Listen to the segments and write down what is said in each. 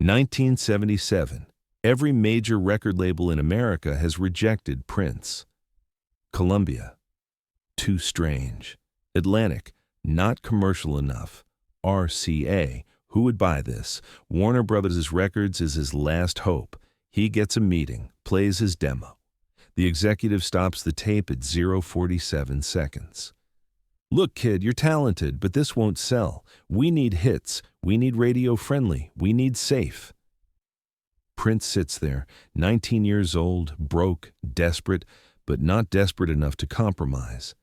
1977. Every major record label in America has rejected Prince. Columbia, too strange. Atlantic, not commercial enough. RCA, who would buy this? Warner Brothers Records is his last hope. He gets a meeting, plays his demo. The executive stops the tape at 0:47 seconds. Look, kid, you're talented, but this won't sell. We need hits. We need radio-friendly. We need safe. Prince sits there, 19 years old, broke, desperate, but not desperate enough to compromise.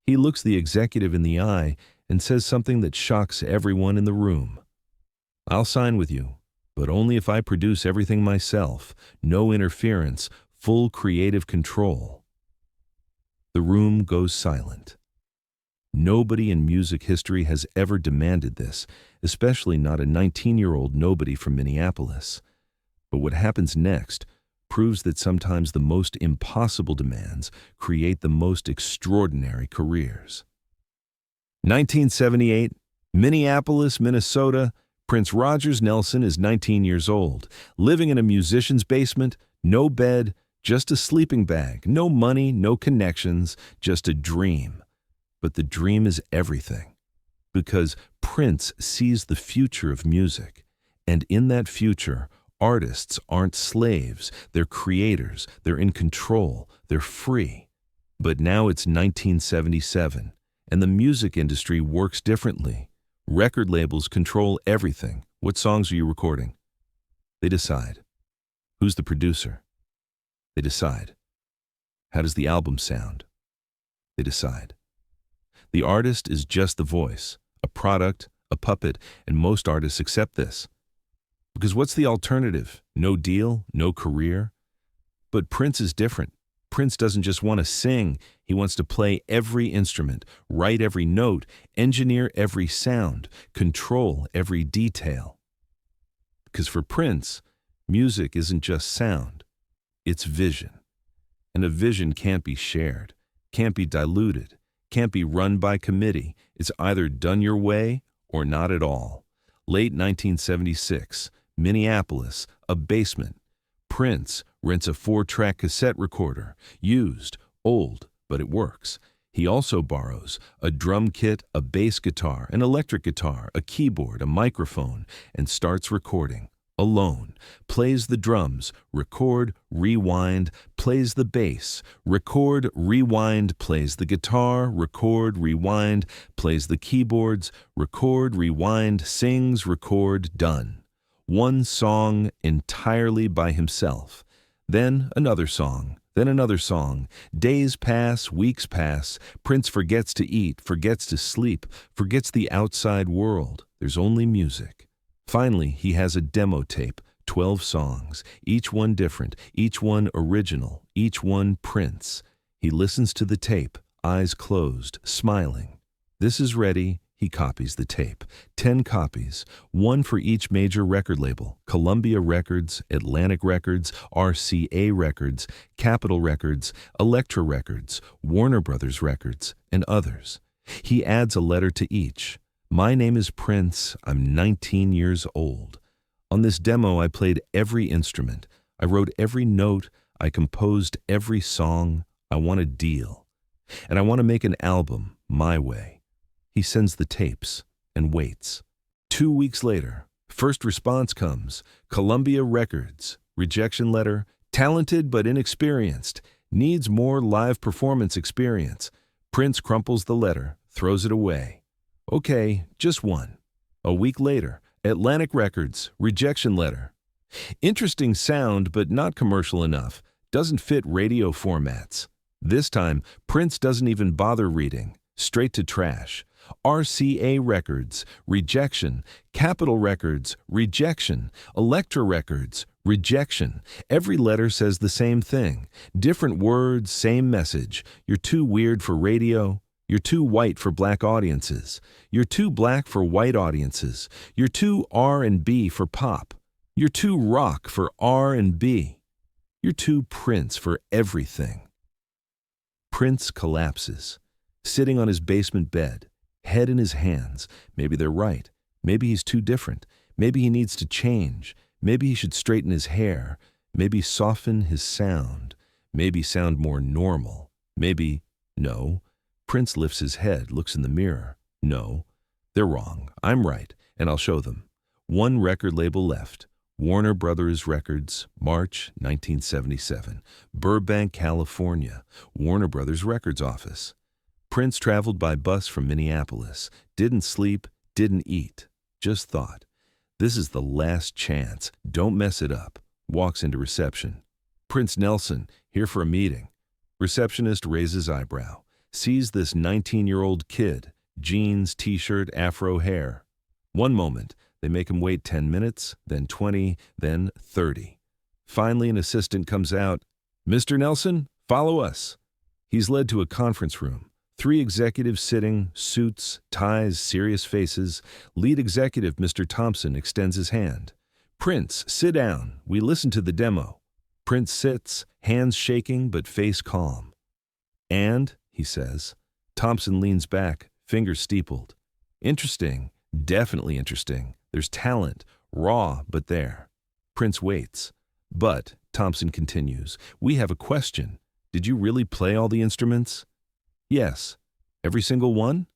He looks the executive in the eye and says something that shocks everyone in the room. I'll sign with you, but only if I produce everything myself. No interference, full creative control. The room goes silent. Nobody in music history has ever demanded this, especially not a 19-year-old nobody from Minneapolis. But what happens next proves that sometimes the most impossible demands create the most extraordinary careers. 1978, Minneapolis, Minnesota. Prince Rogers Nelson is 19 years old, living in a musician's basement, no bed, just a sleeping bag, no money, no connections, just a dream. But the dream is everything, because Prince sees the future of music, and in that future, artists aren't slaves, they're creators, they're in control, they're free. But now it's 1977, and the music industry works differently. Record labels control everything. What songs are you recording? They decide. Who's the producer? They decide. How does the album sound? They decide. The artist is just the voice, a product, a puppet, and most artists accept this. Because what's the alternative? No deal, no career? But Prince is different. Prince doesn't just want to sing, he wants to play every instrument, write every note, engineer every sound, control every detail. Because for Prince, music isn't just sound, it's vision. And a vision can't be shared, can't be diluted, can't be run by committee. It's either done your way or not at all. Late 1976, Minneapolis, a basement. Prince rents a 4-track cassette recorder, used, old, but it works. He also borrows a drum kit, a bass guitar, an electric guitar, a keyboard, a microphone, and starts recording. Alone, plays the drums, record, rewind, plays the bass, record, rewind, plays the guitar, record, rewind, plays the keyboards, record, rewind, sings, record, done. One song entirely by himself. Then another song, then another song. Days pass, weeks pass. Prince forgets to eat, forgets to sleep, forgets the outside world. There's only music. Finally, he has a demo tape, 12 songs, each one different, each one original, each one Prince. He listens to the tape, eyes closed, smiling. This is ready. He copies the tape. 10 copies, one for each major record label: Columbia Records, Atlantic Records, RCA Records, Capitol Records, Elektra Records, Warner Brothers Records, and others. He adds a letter to each. My name is Prince. I'm 19 years old. On this demo, I played every instrument. I wrote every note. I composed every song. I want a deal. And I want to make an album my way. He sends the tapes and waits. 2 weeks later, first response comes. Columbia Records, rejection letter, talented but inexperienced, needs more live performance experience. Prince crumples the letter, throws it away. Okay, just one. A week later, Atlantic Records, rejection letter. Interesting sound, but not commercial enough. Doesn't fit radio formats. This time, Prince doesn't even bother reading. Straight to trash. RCA Records, rejection. Capitol Records, rejection. Elektra Records, rejection. Every letter says the same thing. Different words, same message. You're too weird for radio. You're too white for black audiences. You're too black for white audiences. You're too R&B for pop. You're too rock for R&B. You're too Prince for everything. Prince collapses, sitting on his basement bed, head in his hands. Maybe they're right. Maybe he's too different. Maybe he needs to change. Maybe he should straighten his hair, maybe soften his sound, maybe sound more normal, maybe, no. Prince lifts his head, looks in the mirror. No, they're wrong. I'm right, and I'll show them. One record label left. Warner Brothers Records, March 1977. Burbank, California. Warner Brothers Records office. Prince traveled by bus from Minneapolis. Didn't sleep, didn't eat. Just thought, this is the last chance. Don't mess it up. Walks into reception. Prince Nelson, here for a meeting. Receptionist raises eyebrow. Sees this 19-year-old kid. Jeans, t-shirt, afro hair. One moment, they make him wait 10 minutes, then 20, then 30. Finally, an assistant comes out. Mr. Nelson, follow us. He's led to a conference room. 3 executives sitting, suits, ties, serious faces. Lead executive, Mr. Thompson, extends his hand. Prince, sit down. We listen to the demo. Prince sits, hands shaking but face calm. And, he says. Thompson leans back, fingers steepled. Interesting, definitely interesting. There's talent, raw but there. Prince waits. But, Thompson continues, we have a question. Did you really play all the instruments? Yes. Every single one?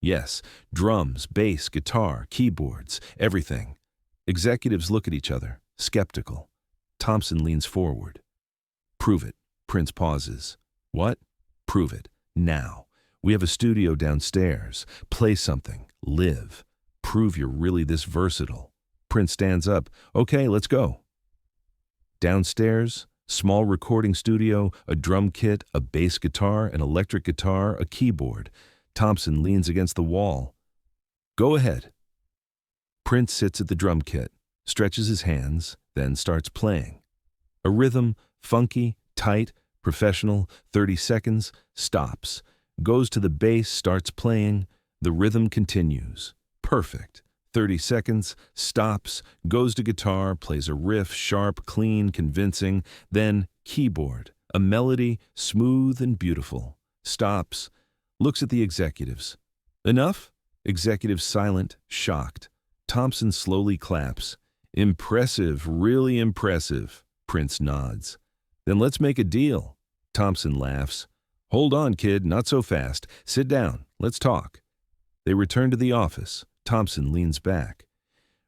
Yes. Drums, bass, guitar, keyboards, everything. Executives look at each other, skeptical. Thompson leans forward. Prove it. Prince pauses. What? Prove it. Now. We have a studio downstairs. Play something. Live. Prove you're really this versatile. Prince stands up. Okay, let's go. Downstairs, small recording studio, a drum kit, a bass guitar, an electric guitar, a keyboard. Thompson leans against the wall. Go ahead. Prince sits at the drum kit, stretches his hands, then starts playing. A rhythm, funky, tight, professional, 30 seconds, stops. Goes to the bass, starts playing. The rhythm continues. Perfect. 30 seconds, stops, goes to guitar, plays a riff, sharp, clean, convincing, then keyboard, a melody, smooth and beautiful. Stops, looks at the executives. Enough? Executives silent, shocked. Thompson slowly claps. Impressive, really impressive. Prince nods. Then let's make a deal. Thompson laughs. Hold on, kid, not so fast. Sit down, let's talk. They return to the office. Thompson leans back.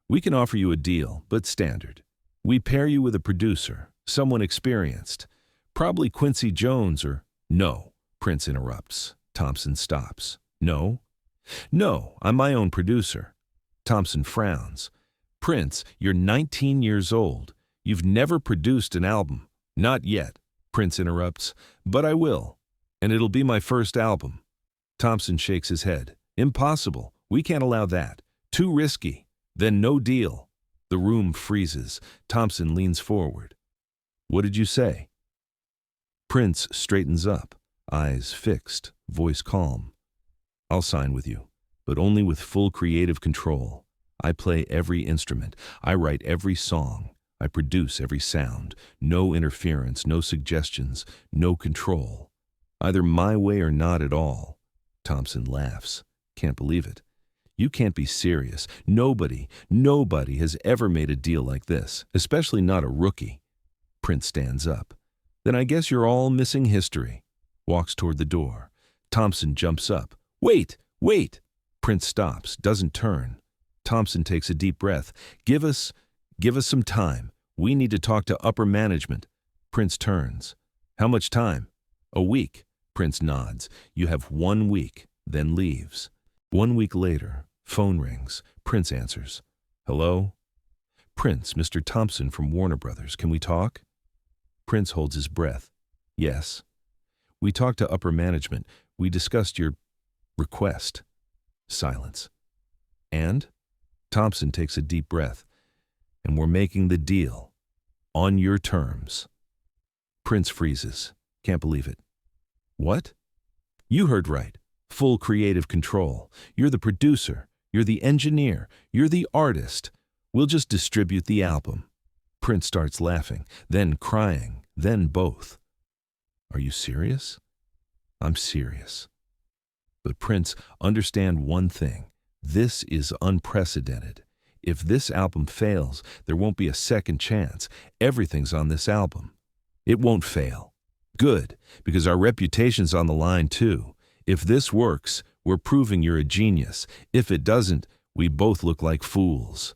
We can offer you a deal, but standard. We pair you with a producer, someone experienced. Probably Quincy Jones or... No, Prince interrupts. Thompson stops. No? No, I'm my own producer. Thompson frowns. Prince, you're 19 years old. You've never produced an album. Not yet, Prince interrupts. But I will. And it'll be my first album. Thompson shakes his head. Impossible. We can't allow that. Too risky. Then no deal. The room freezes. Thompson leans forward. What did you say? Prince straightens up, eyes fixed, voice calm. I'll sign with you, but only with full creative control. I play every instrument. I write every song. I produce every sound. No interference, no suggestions, no control. Either my way or not at all. Thompson laughs. Can't believe it. You can't be serious. Nobody has ever made a deal like this, especially not a rookie. Prince stands up. Then I guess you're all missing history. Walks toward the door. Thompson jumps up. Wait, wait! Prince stops, doesn't turn. Thompson takes a deep breath. Give us some time. We need to talk to upper management. Prince turns. How much time? A week. Prince nods. You have 1 week, then leaves. 1 week later, phone rings. Prince answers. Hello? Prince, Mr. Thompson from Warner Brothers. Can we talk? Prince holds his breath. Yes. We talked to upper management. We discussed your request. Silence. And? Thompson takes a deep breath. And we're making the deal. On your terms. Prince freezes. Can't believe it. What? You heard right. Full creative control. You're the producer. You're the engineer. You're the artist. We'll just distribute the album. Prince starts laughing, then crying, then both. Are you serious? I'm serious. But Prince, understand one thing. This is unprecedented. If this album fails, there won't be a second chance. Everything's on this album. It won't fail. Good, because our reputation's on the line too. If this works, we're proving you're a genius. If it doesn't, we both look like fools.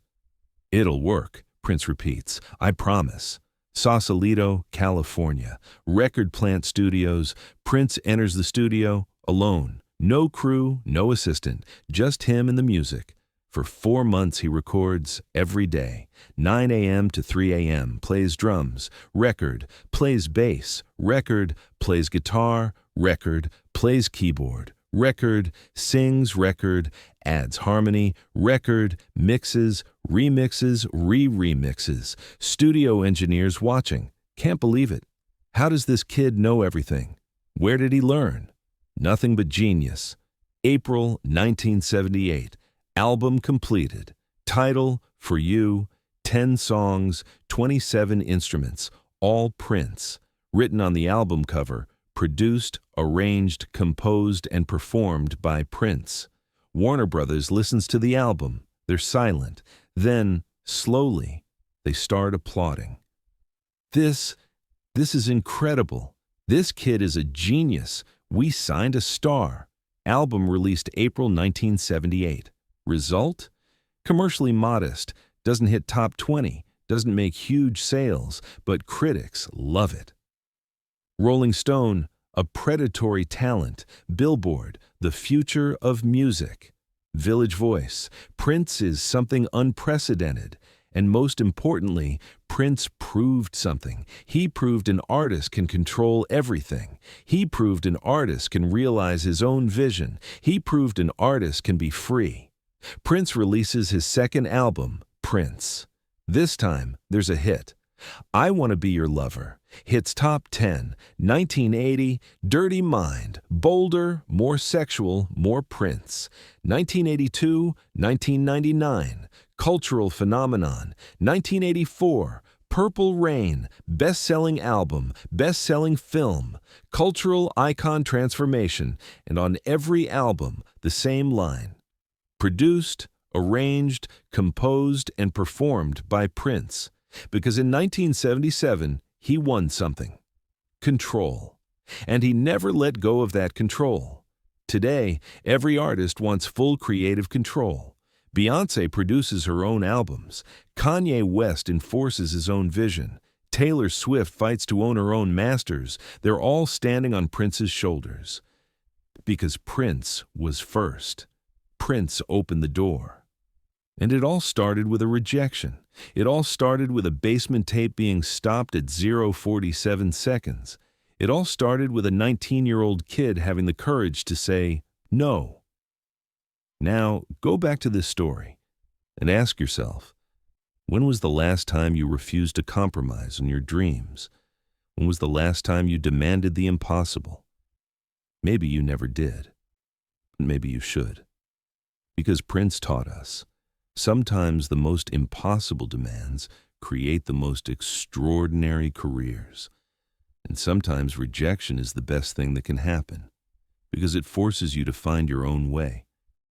It'll work, Prince repeats. I promise. Sausalito, California. Record Plant Studios. Prince enters the studio alone. No crew, no assistant, just him and the music. For 4 months he records every day. 9 a.m. to 3 a.m. Plays drums, record, plays bass, record, plays guitar, record, plays keyboard, record, sings, record, adds harmony, record, mixes, remixes, re-remixes. Studio engineers watching. Can't believe it. How does this kid know everything? Where did he learn? Nothing but genius. April 1978. Album completed. Title, For You, 10 songs, 27 instruments, all Prince. Written on the album cover, produced, arranged, composed, and performed by Prince. Warner Brothers listens to the album. They're silent. Then, slowly, they start applauding. This is incredible. This kid is a genius. We signed a star. Album released April 1978. Result? Commercially modest, doesn't hit top 20, doesn't make huge sales, but critics love it. Rolling Stone, a predatory talent. Billboard, the future of music. Village Voice, Prince is something unprecedented. And most importantly, Prince proved something. He proved an artist can control everything. He proved an artist can realize his own vision. He proved an artist can be free. Prince releases his second album, Prince. This time, there's a hit. I Want to Be Your Lover. Hits top 10. 1980, Dirty Mind. Bolder, more sexual, more Prince. 1982, 1999. Cultural Phenomenon. 1984, Purple Rain. Best-selling album, best-selling film. Cultural icon transformation. And on every album, the same line. Produced, arranged, composed, and performed by Prince. Because in 1977, he won something. Control. And he never let go of that control. Today, every artist wants full creative control. Beyoncé produces her own albums. Kanye West enforces his own vision. Taylor Swift fights to own her own masters. They're all standing on Prince's shoulders. Because Prince was first. Prince opened the door. And it all started with a rejection. It all started with a basement tape being stopped at 0:47 seconds. It all started with a 19-year-old kid having the courage to say no. Now, go back to this story and ask yourself, when was the last time you refused to compromise on your dreams? When was the last time you demanded the impossible? Maybe you never did. Maybe you should. Because Prince taught us, sometimes the most impossible demands create the most extraordinary careers. And sometimes rejection is the best thing that can happen, because it forces you to find your own way.